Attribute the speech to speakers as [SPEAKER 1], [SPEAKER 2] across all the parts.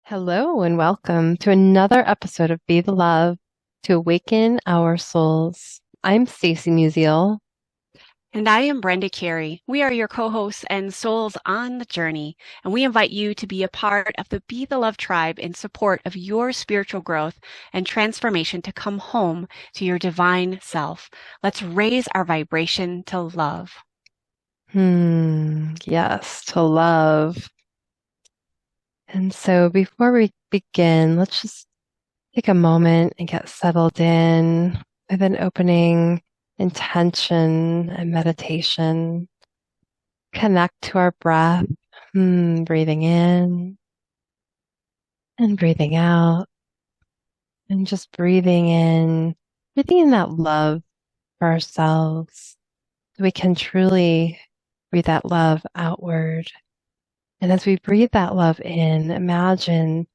[SPEAKER 1] Hello and welcome to another episode of Be the Love to Awaken Our Souls. I'm Stacy Musial.
[SPEAKER 2] And I am Brenda Carey. We are your co-hosts and souls on the journey, and we invite you to be a part of the Be the Love tribe in support of your spiritual growth and transformation to come home to your divine self. Let's raise our vibration to love.
[SPEAKER 1] Yes, to love. And so before we begin, let's just take a moment and get settled in with an opening intention and meditation. Connect to our breath, breathing in and breathing out, and just breathing in that love for ourselves. We can truly breathe that love outward. And as we breathe that love in, imagine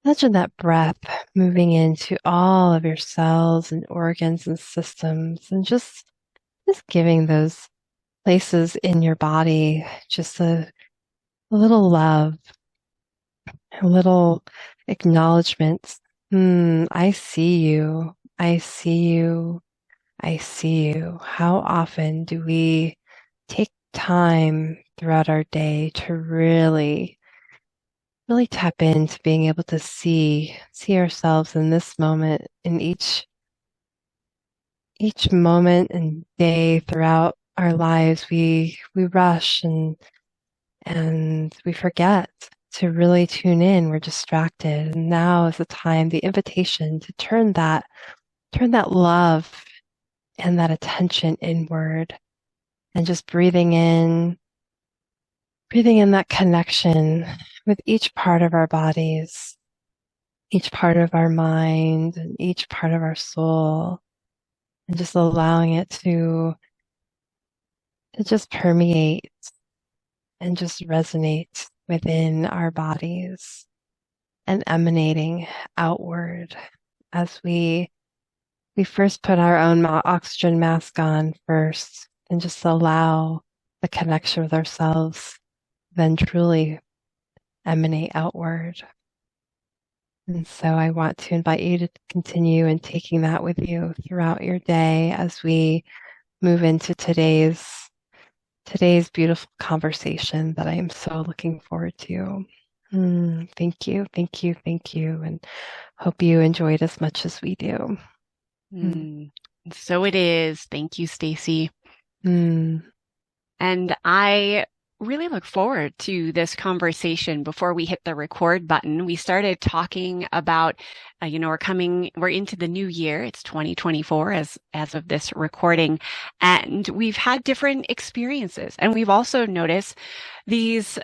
[SPEAKER 1] that breath moving into all of your cells and organs and systems and just giving those places in your body just a little love, a little acknowledgement. I see you. I see you. I see you. How often do we take time throughout our day to really tap into being able to see ourselves in this moment, in each moment and day throughout our lives, we rush and we forget to really tune in. We're distracted. And now is the time, the invitation to turn that love and that attention inward and just breathing in that connection with each part of our bodies, each part of our mind, and each part of our soul, and just allowing it to just permeate and just resonate within our bodies and emanating outward as we first put our own oxygen mask on first and just allow the connection with ourselves then truly emanate outward. And so I want to invite you to continue in taking that with you throughout your day as we move into today's beautiful conversation that I am so looking forward to. Thank you, thank you, thank you, and hope you enjoyed as much as we do. Mm,
[SPEAKER 2] Mm. So it is. Thank you, Stacy.
[SPEAKER 1] mm,
[SPEAKER 2] And I really look forward to this conversation before we hit the record button. We started talking about, we're into the new year. It's 2024 as of this recording, and we've had different experiences. And we've also noticed these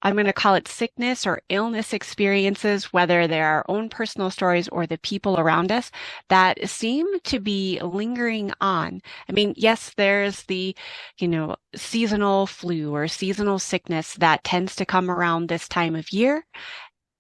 [SPEAKER 2] I'm going to call it sickness or illness experiences, whether they're our own personal stories or the people around us that seem to be lingering on. I mean, yes, there's the, seasonal flu or seasonal sickness that tends to come around this time of year.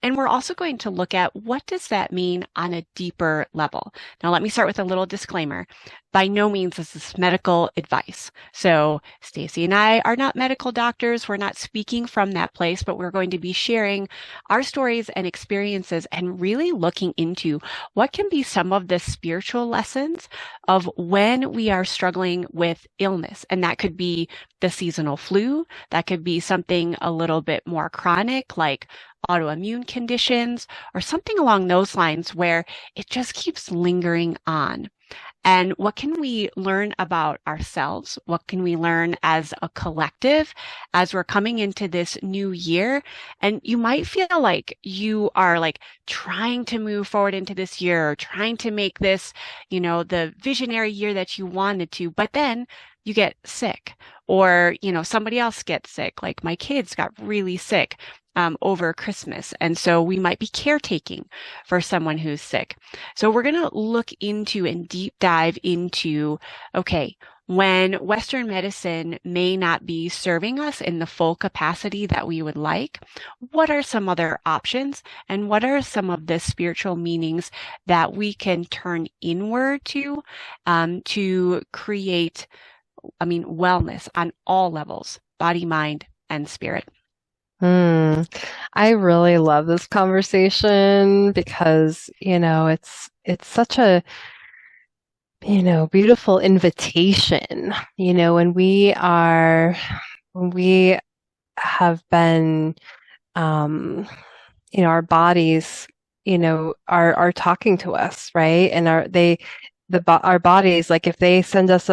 [SPEAKER 2] And we're also going to look at what does that mean on a deeper level. Now, let me start with a little disclaimer. By no means is this medical advice. So Stacy and I are not medical doctors. We're not speaking from that place, but we're going to be sharing our stories and experiences and really looking into what can be some of the spiritual lessons of when we are struggling with illness. And that could be the seasonal flu. That could be something a little bit more chronic, like autoimmune conditions or something along those lines where it just keeps lingering on. And what can we learn about ourselves? What can we learn as a collective as we're coming into this new year? And you might feel like you are like trying to move forward into this year or trying to make this, the visionary year that you wanted to, but then you get sick or, somebody else gets sick. Like my kids got really sick over Christmas. And so we might be caretaking for someone who's sick. So we're going to look into and deep dive into, okay, when Western medicine may not be serving us in the full capacity that we would like, what are some other options and what are some of the spiritual meanings that we can turn inward to create, wellness on all levels, body, mind, and spirit.
[SPEAKER 1] Hmm. I really love this conversation because, it's such a, beautiful invitation, when we have been, um, our bodies, are talking to us, right? And our bodies, like if they send us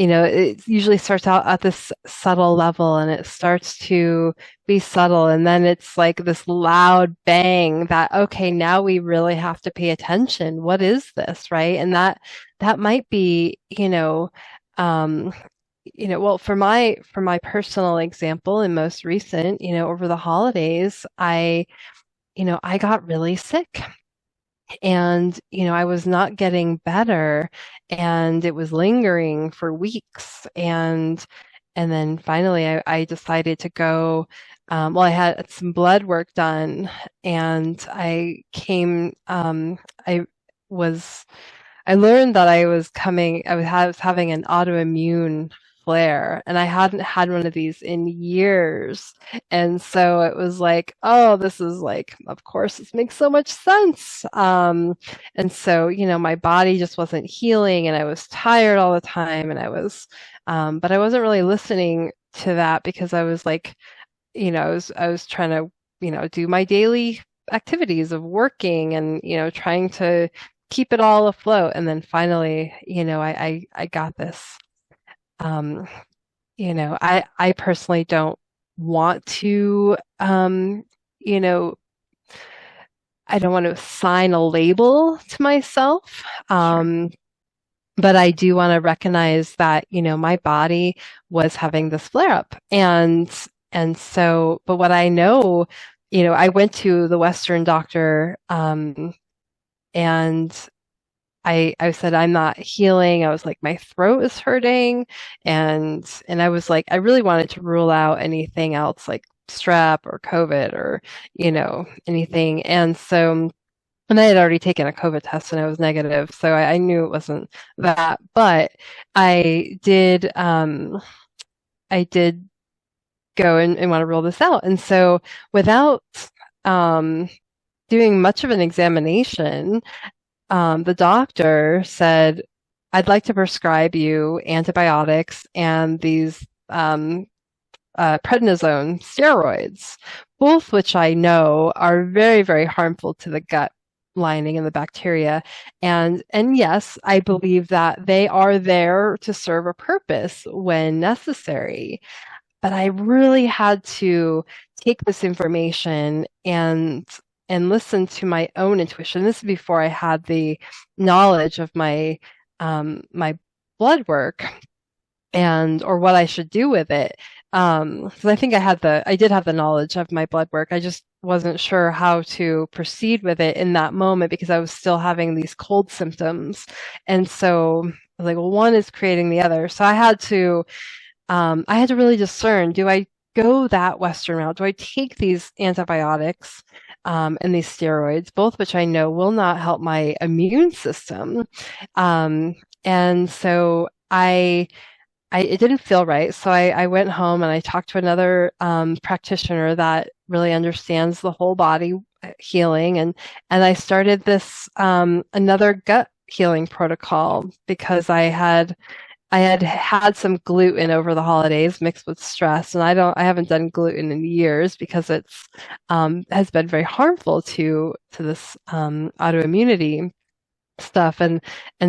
[SPEAKER 1] it usually starts out at this subtle level and it starts to be subtle. And then it's like this loud bang that, okay, now we really have to pay attention. What is this, right? And that might be, um, well, for my personal example and most recent, over the holidays, I got really sick and, I was not getting better and it was lingering for weeks. And then finally I decided to go, well, I had some blood work done and I was I learned that I was having an autoimmune flare, and I hadn't had one of these in years. And so it was like, oh, this is like, of course, this makes so much sense. And so, my body just wasn't healing, and I was tired all the time, and but I wasn't really listening to that because I was like, I was trying to, do my daily activities of working and, trying to keep it all afloat. And then finally, I got this. Um, I personally don't want to, you know, I don't want to assign a label to myself.
[SPEAKER 2] Sure.
[SPEAKER 1] But I do want to recognize that, my body was having this flare up. And so, but what I know, I went to the Western doctor, and I said, I'm not healing. I was like, my throat is hurting. And I was like, I really wanted to rule out anything else like strep or COVID or, anything. And so, and I had already taken a COVID test and I was negative, so I knew it wasn't that. But I did, um, I did go and want to rule this out. And so, without um, doing much of an examination, the doctor said, "I'd like to prescribe you antibiotics and these prednisone steroids, both which I know are very, very harmful to the gut lining and the bacteria. And yes, I believe that they are there to serve a purpose when necessary. But I really had to take this information and listen to my own intuition. This is before I had the knowledge of my blood work and or what I should do with it. Because I think I did have the knowledge of my blood work. I just wasn't sure how to proceed with it in that moment because I was still having these cold symptoms. And so I was like, well, one is creating the other. So I had to really discern, do I go that Western route? Do I take these antibiotics, and these steroids, both which I know will not help my immune system? And so it didn't feel right. So I went home and I talked to another practitioner that really understands the whole body healing, and I started this another gut healing protocol because I had had some gluten over the holidays mixed with stress, and I haven't done gluten in years because it's has been very harmful to this autoimmunity stuff, and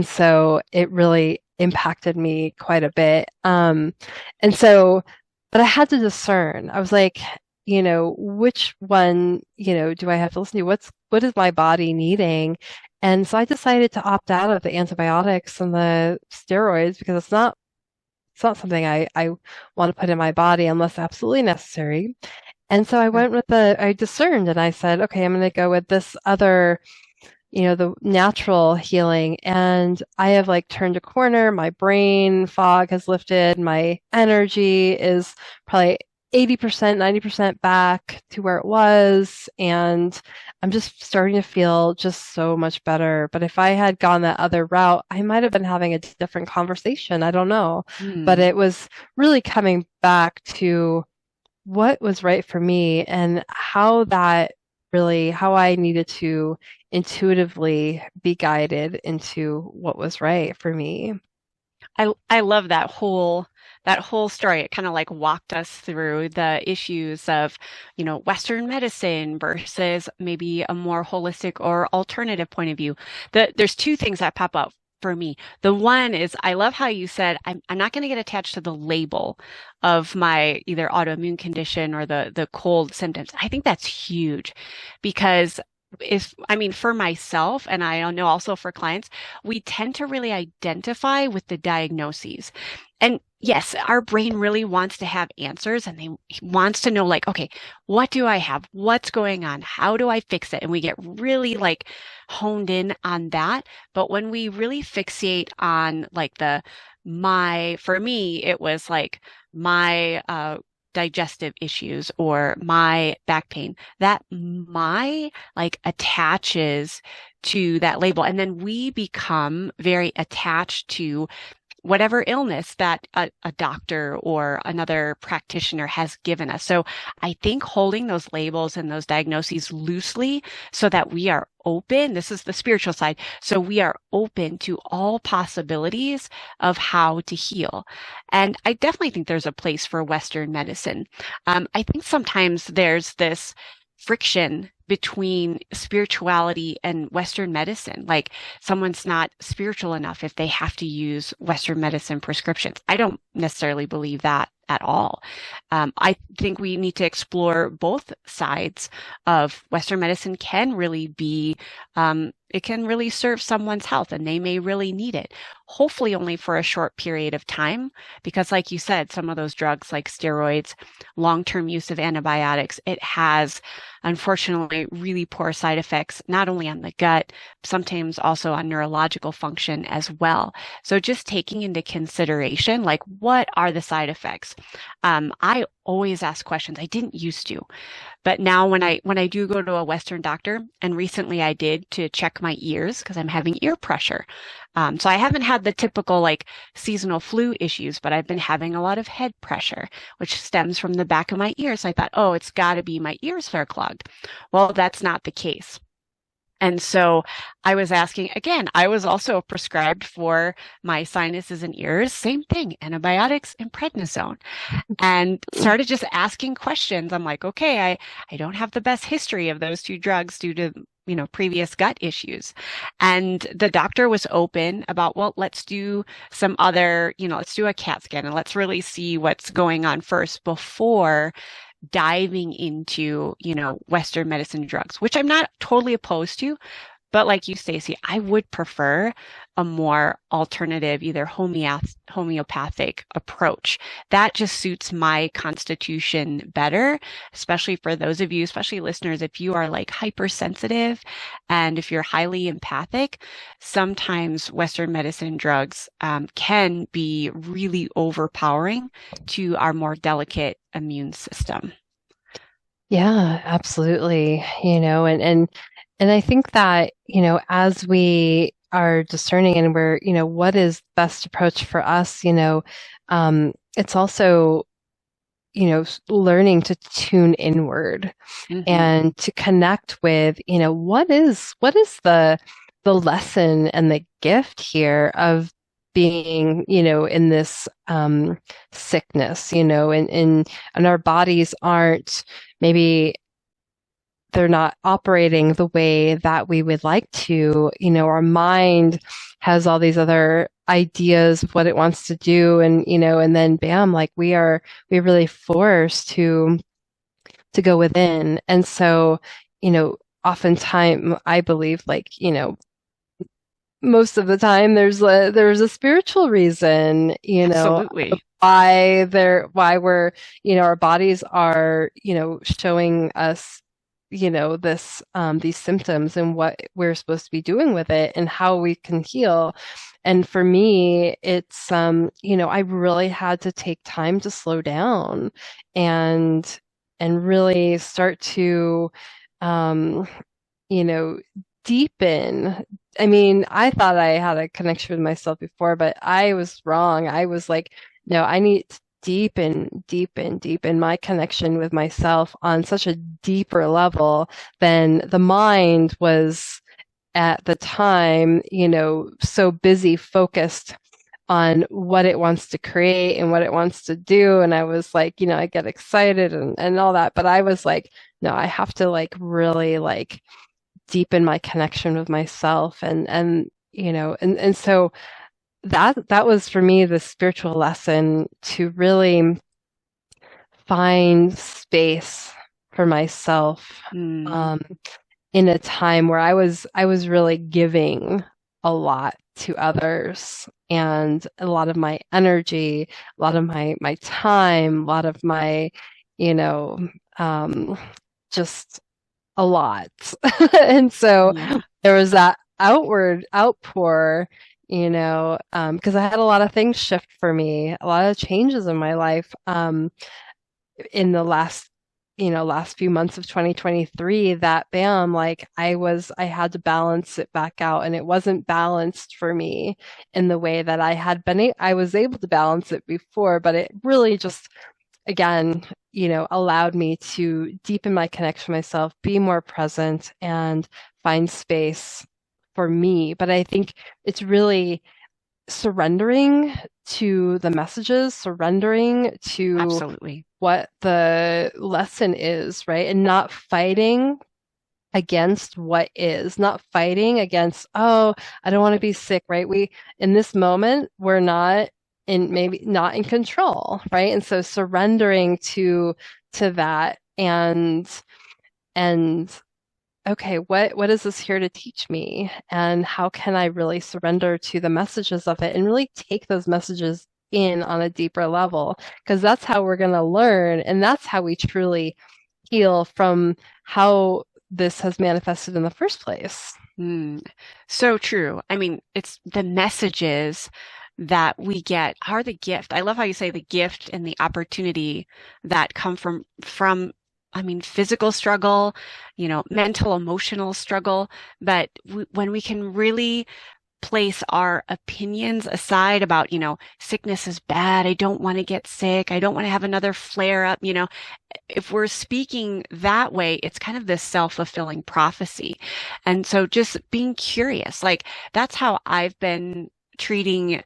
[SPEAKER 1] so it really impacted me quite a bit. And so, but I had to discern. I was like, which one, do I have to listen to? What is my body needing? And so I decided to opt out of the antibiotics and the steroids because it's not something I want to put in my body unless absolutely necessary. And so I discerned and I said, okay, I'm going to go with this other, the natural healing. And I have like turned a corner. My brain fog has lifted. My energy is probably 80%, 90% back to where it was. And I'm just starting to feel just so much better. But if I had gone that other route, I might have been having a different conversation. I don't know. But
[SPEAKER 2] Hmm.
[SPEAKER 1] it was really coming back to what was right for me and how that really, how I needed to intuitively be guided into what was right for me.
[SPEAKER 2] I love that whole story. It kind of like walked us through the issues of, Western medicine versus maybe a more holistic or alternative point of view. There's two things that pop up for me. The one is I love how you said I'm not going to get attached to the label of my either autoimmune condition or the cold symptoms. I think that's huge because if I mean for myself and I know also for clients, we tend to really identify with the diagnoses. And yes, our brain really wants to have answers and they wants to know like, okay, what do I have? What's going on? How do I fix it? And we get really like honed in on that. But when we really fixate on like for me, it was like my digestive issues or my back pain, that my like attaches to that label. And then we become very attached to whatever illness that a doctor or another practitioner has given us. So I think holding those labels and those diagnoses loosely so that we are open, this is the spiritual side, so we are open to all possibilities of how to heal. And I definitely think there's a place for Western medicine. I think sometimes there's this friction between spirituality and Western medicine. Like someone's not spiritual enough if they have to use Western medicine prescriptions. I don't necessarily believe that at all. I think we need to explore both sides of Western medicine can really be, it can really serve someone's health and they may really need it. Hopefully only for a short period of time, because like you said, some of those drugs like steroids, long-term use of antibiotics, it has unfortunately really poor side effects, not only on the gut, sometimes also on neurological function as well. So just taking into consideration, like what are the side effects? I always ask questions. I didn't used to, but now when I do go to a Western doctor, and recently I did to check my ears because I'm having ear pressure. So I haven't had the typical like seasonal flu issues, but I've been having a lot of head pressure, which stems from the back of my ears. So I thought, oh, it's got to be my ears are clogged. Well, that's not the case. And so I was asking again, I was also prescribed for my sinuses and ears, same thing, antibiotics and prednisone, and started just asking questions. I'm like, okay, I don't have the best history of those two drugs due to, previous gut issues. And the doctor was open about, well, let's do some other, let's do a CAT scan and let's really see what's going on first before diving into, Western medicine drugs, which I'm not totally opposed to. But like you, Stacy, I would prefer a more alternative, either homeopathic approach. That just suits my constitution better, especially for those of you, especially listeners, if you are like hypersensitive and if you're highly empathic, sometimes Western medicine drugs can be really overpowering to our more delicate immune system.
[SPEAKER 1] Yeah, absolutely. And I think that, as we are discerning and we're, what is the best approach for us, it's also, learning to tune inward
[SPEAKER 2] Hmm.
[SPEAKER 1] and to connect with, what is the lesson and the gift here of being, in this sickness, and our bodies aren't maybe they're not operating the way that we would like to. Our mind has all these other ideas of what it wants to do, and then bam, like we're really forced to go within. And so, oftentimes I believe like, most of the time there's a spiritual reason,
[SPEAKER 2] Absolutely.
[SPEAKER 1] why we're, our bodies are, showing us, this these symptoms and what we're supposed to be doing with it and how we can heal. And for me, it's I really had to take time to slow down and really start to um, you know, deepen. I mean, I thought I had a connection with myself before, but I was wrong. I was like, no, I need deep in my connection with myself on such a deeper level than the mind was at the time, so busy focused on what it wants to create and what it wants to do. And I was like, I get excited and all that. But I was like, no, I have to like really like deepen my connection with myself and so that was for me the spiritual lesson to really find space for myself
[SPEAKER 2] Mm,
[SPEAKER 1] um, in a time where I was really giving a lot to others and a lot of my energy, a lot of my time, a lot of my, you know, um, just a lot. And so
[SPEAKER 2] yeah.
[SPEAKER 1] there was that outward outpour, because I had a lot of things shift for me, a lot of changes in my life. In the last few months of 2023 that bam, like I had to balance it back out and it wasn't balanced for me in the way that I was able to balance it before, but it really just again, allowed me to deepen my connection with myself, be more present and find space for me. But I think it's really surrendering to the messages, surrendering to
[SPEAKER 2] Absolutely.
[SPEAKER 1] what the lesson is, right? And not fighting against what is, not fighting against, oh, I don't want to be sick, right? In this moment, we're not maybe not in control, right? And so surrendering to that and okay, what is this here to teach me? And how can I really surrender to the messages of it and really take those messages in on a deeper level? Because that's how we're going to learn, and that's how we truly heal from how this has manifested in the first place.
[SPEAKER 2] Mm, so true. I mean, it's the messages that we get are the gift. I love how you say the gift and the opportunity that come from I mean, physical struggle, mental, emotional struggle. But when we can really place our opinions aside about, sickness is bad. I don't want to get sick. I don't want to have another flare up. If we're speaking that way, it's kind of this self-fulfilling prophecy. And so just being curious, like that's how I've been treating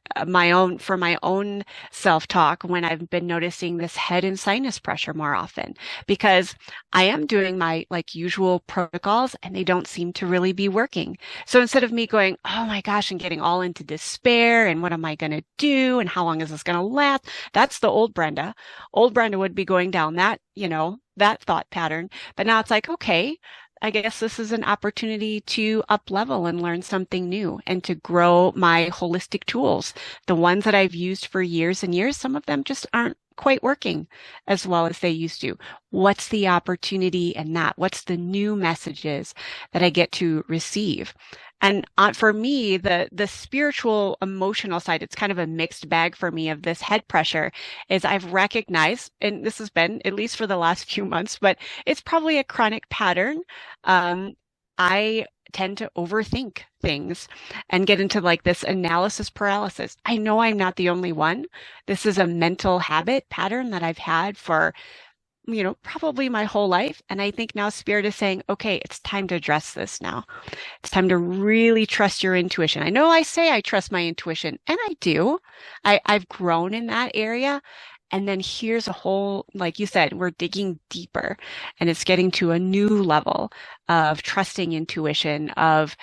[SPEAKER 2] for my own self-talk when I've been noticing this head and sinus pressure more often because I am doing my like usual protocols and they don't seem to really be working. So instead of me going, oh my gosh, and getting all into despair and what am I going to do and how long is this going to last? That's the old Brenda. Old Brenda would be going down that, that thought pattern. But now it's like, okay, I guess this is an opportunity to up level and learn something new and to grow my holistic tools. The ones that I've used for years and years, some of them just aren't quite working as well as they used to. What's the opportunity in that? What's the new messages that I get to receive? And for me, the spiritual emotional side, it's kind of a mixed bag for me of this head pressure is I've recognized, and this has been at least for the last few months, but it's probably a chronic pattern. I tend to overthink things and get into like this analysis paralysis. I know I'm not the only one. This is a mental habit pattern that I've had for probably my whole life. And I think now Spirit is saying, okay, it's time to address this now. It's time to really trust your intuition. I know I say I trust my intuition, and I do. I've grown in that area. And then here's a whole, like you said, we're digging deeper and it's getting to a new level of trusting intuition, of,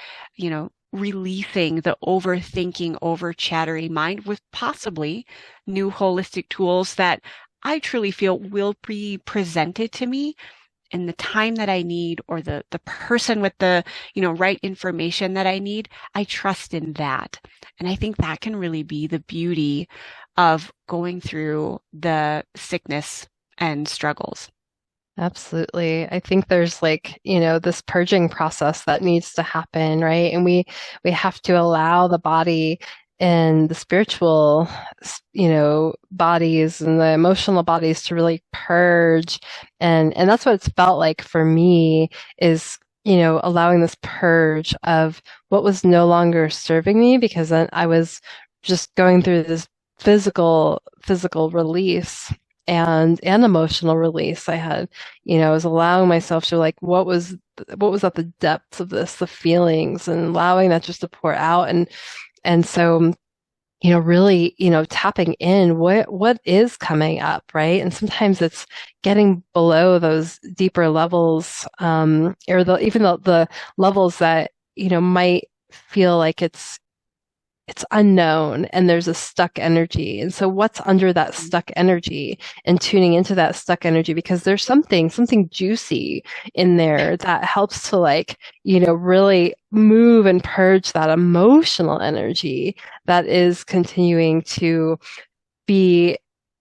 [SPEAKER 2] releasing the overthinking, over chattery mind with possibly new holistic tools that I truly feel will be presented to me in the time that I need or the person with the, right information that I need. I trust in that. And I think that can really be the beauty of going through the sickness and struggles.
[SPEAKER 1] Absolutely. I think there's like, this purging process that needs to happen, right? And we have to allow the body and the spiritual, bodies and the emotional bodies to really purge. And that's what it's felt like for me is, allowing this purge of what was no longer serving me because then I was just going through this physical release and emotional release. I had, I was allowing myself to like what was at the depths of this, the feelings, and allowing that just to pour out. And so, really, tapping in what is coming up, right? And sometimes it's getting below those deeper levels, or even the levels that, might feel like it's unknown and there's a stuck energy. And so what's under that stuck energy, and tuning into that stuck energy, because there's something juicy in there that helps to like, really move and purge that emotional energy that is continuing to be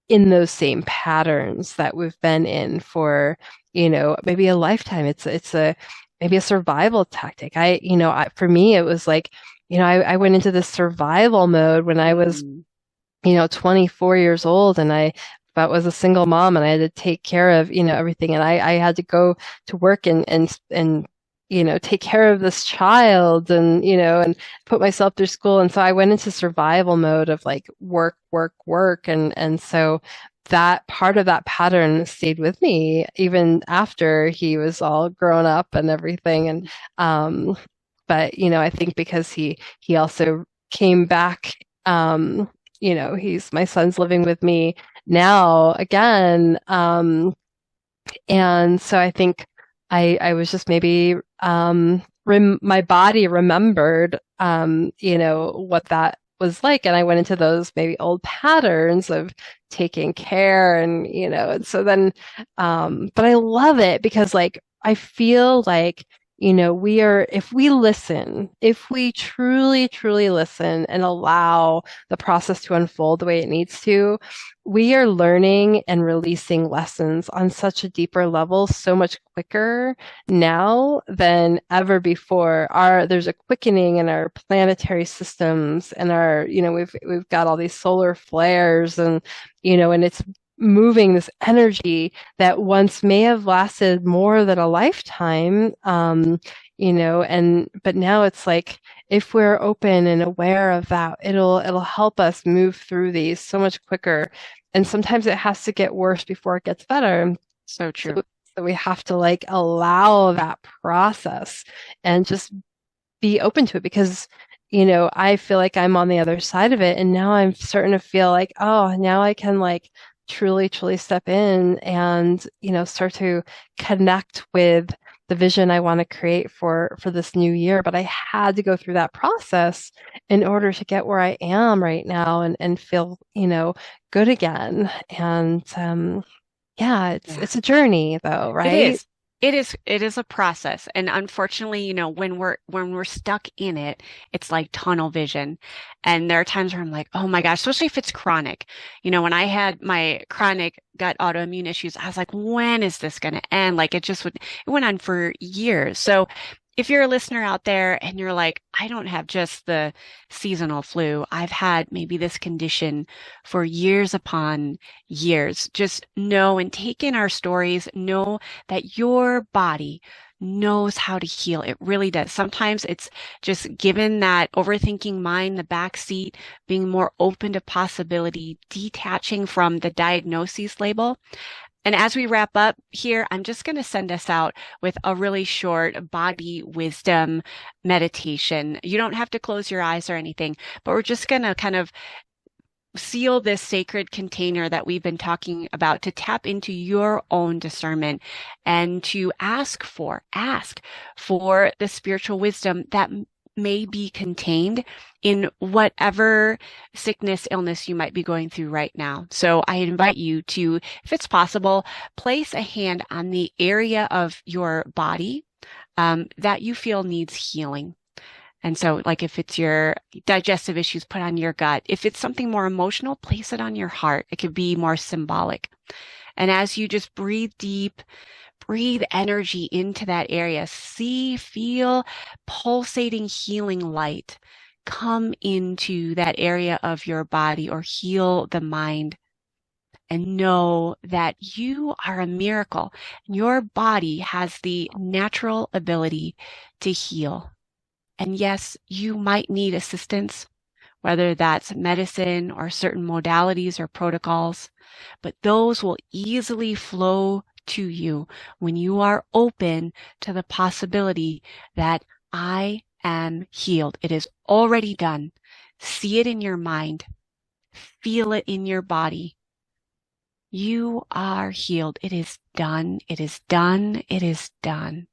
[SPEAKER 1] in those same patterns that we've been in for, maybe a lifetime. It's a maybe a survival tactic. For me, it was like, I went into this survival mode when I was,
[SPEAKER 2] Mm.
[SPEAKER 1] 24 years old, and I was a single mom, and I had to take care of, everything. And I had to go to work and, take care of this child, and put myself through school. And so I went into survival mode of like work, work, work. And so that part of that pattern stayed with me even after he was all grown up and everything. But I think because he also came back, my son's living with me now again. And so I think I was just maybe, my body remembered, what that was like. And I went into those maybe old patterns of taking care, and so then, but I love it because like, I feel like, if we truly, truly listen and allow the process to unfold the way it needs to, we are learning and releasing lessons on such a deeper level so much quicker now than ever before. There's a quickening in our planetary systems, and we've got all these solar flares, and it's moving this energy that once may have lasted more than a lifetime, but now it's like, if we're open and aware of that, it'll help us move through these so much quicker. And sometimes it has to get worse before it gets better.
[SPEAKER 2] So true.
[SPEAKER 1] So we have to like allow that process and just be open to it, because I feel like I'm on the other side of it, and now I'm starting to feel like, oh, now I can like truly, truly step in and, start to connect with the vision I want to create for this new year. But I had to go through that process in order to get where I am right now, and feel, good again. And yeah,
[SPEAKER 2] Yeah.
[SPEAKER 1] it's a journey though,
[SPEAKER 2] It
[SPEAKER 1] right?
[SPEAKER 2] is. It is a process. And unfortunately, when we're stuck in it, it's like tunnel vision. And there are times where I'm like, oh my gosh, especially if it's chronic. When I had my chronic gut autoimmune issues, I was like, when is this going to end? Like it went on for years. So if you're a listener out there and you're like, I don't have just the seasonal flu, I've had maybe this condition for years upon years, just know and take in our stories, know that your body knows how to heal. It really does. Sometimes it's just given that overthinking mind the back seat, being more open to possibility, detaching from the diagnosis label. And as we wrap up here, I'm just going to send us out with a really short body wisdom meditation. You don't have to close your eyes or anything, but we're just going to kind of seal this sacred container that we've been talking about to tap into your own discernment and to ask for the spiritual wisdom that may be contained in whatever sickness, illness you might be going through right now. So I invite you to, if it's possible, place a hand on the area of your body that you feel needs healing. And so, like if it's your digestive issues, put on your gut. If it's something more emotional, place it on your heart. It could be more symbolic. And as you just breathe deep, breathe energy into that area, feel pulsating healing light come into that area of your body or heal the mind. And know that you are a miracle. Your body has the natural ability to heal. And yes, you might need assistance whether that's medicine or certain modalities or protocols, but those will easily flow to you when you are open to the possibility that I am healed. It is already done. See it in your mind. Feel it in your body. You are healed. It is done. It is done. It is done.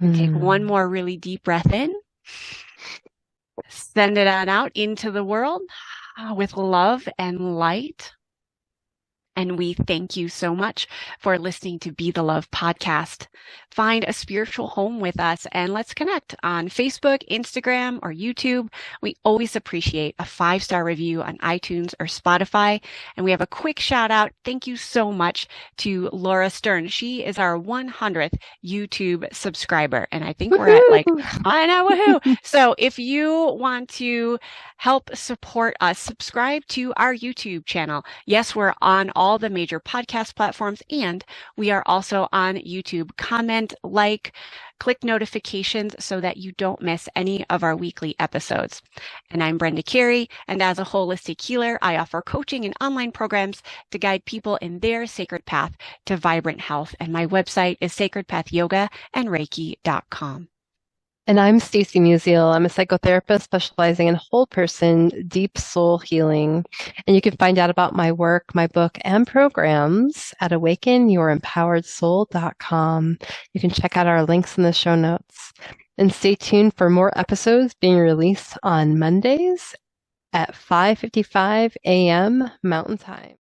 [SPEAKER 2] And take one
[SPEAKER 1] Mm.
[SPEAKER 2] more really deep breath in. Send it on out into the world with love and light. And we thank you so much for listening to Be the Love podcast. Find a spiritual home with us and let's connect on Facebook, Instagram, or YouTube. We always appreciate a 5-star review on iTunes or Spotify. And we have a quick shout out. Thank you so much to Laura Stern. She is our 100th YouTube subscriber. And I think we're at I know, woohoo. So if you want to help support us, subscribe to our YouTube channel. Yes, we're on all the major podcast platforms and we are also on YouTube. Comment, like, click notifications so that you don't miss any of our weekly episodes. And I'm Brenda Carey, and as a holistic healer, I offer coaching and online programs to guide people in their sacred path to vibrant health. And my website is sacredpathyogaandreiki.com.
[SPEAKER 1] And I'm Stacy Musial. I'm a psychotherapist specializing in whole person, deep soul healing. And you can find out about my work, my book, and programs at awakenyouремpoweredsoul.com. You can check out our links in the show notes. And stay tuned for more episodes being released on Mondays at 5:55 a.m. Mountain Time.